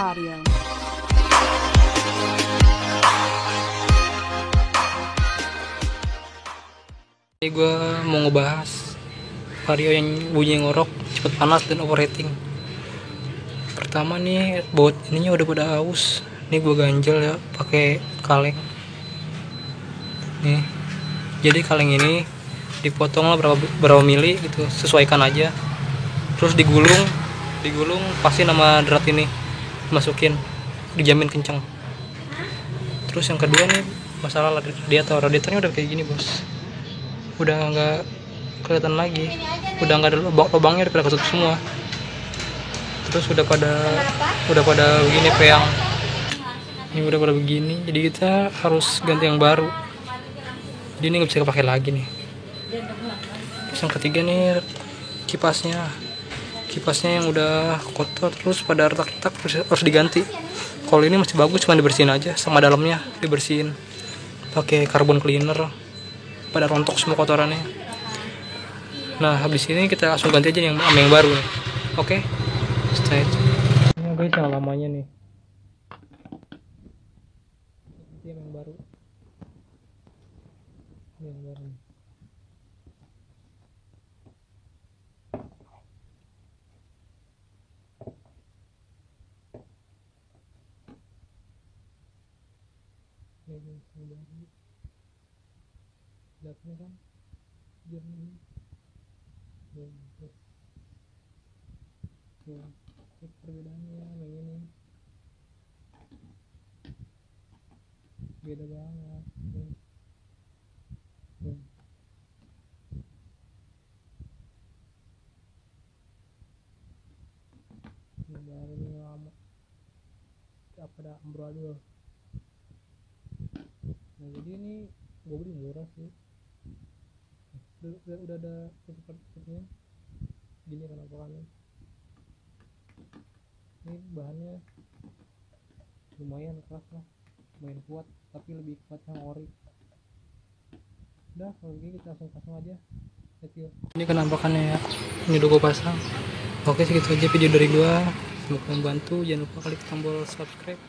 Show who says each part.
Speaker 1: Vario.
Speaker 2: Ini gue mau ngebahas Vario yang bunyi ngorok, cepet panas dan overheating. Pertama nih, baut ininya udah pada aus. Ini gue ganjel ya pakai kaleng. Nih, jadi kaleng ini dipotong lah berapa mili gitu, sesuaikan aja. Terus digulung pasti nama drat ini masukin, dijamin kencang. Terus yang kedua nih, masalah radiatornya udah kayak gini bos, udah nggak kelihatan lagi, udah nggak ada lubangnya, udah pada ketutup semua. Terus udah pada begini peyang, ini udah pada begini, jadi kita harus ganti yang baru. Jadi ini nggak bisa kepake lagi nih. Terus yang ketiga nih, kipasnya yang udah kotor, terus pada retak-retak, harus diganti. Kalau ini masih bagus, cuma dibersihin aja, sama dalamnya dibersihin pakai carbon cleaner, pada rontok semua kotorannya. Nah habis ini kita langsung ganti aja yang baru nih. Oke, stay. Ini guys yang lamanya nih, ini yang baru. Yang baru. Ini yang baru. Lihatnya kan jernih. Cek perbedaannya yang ini. Beda banget. Ini baru nih lama. Apa dah amburadul. Nah jadi ini gue beli murah sih. Udah ada tutupnya gini penampakannya. Ini bahannya lumayan keras lah, lumayan kuat, tapi lebih kuat yang ori. Udah kalau begini kita langsung pasang aja. Ini penampakannya ya, ini udah gue pasang. Oke segitu aja video dari gua, semoga membantu. Jangan lupa klik tombol subscribe.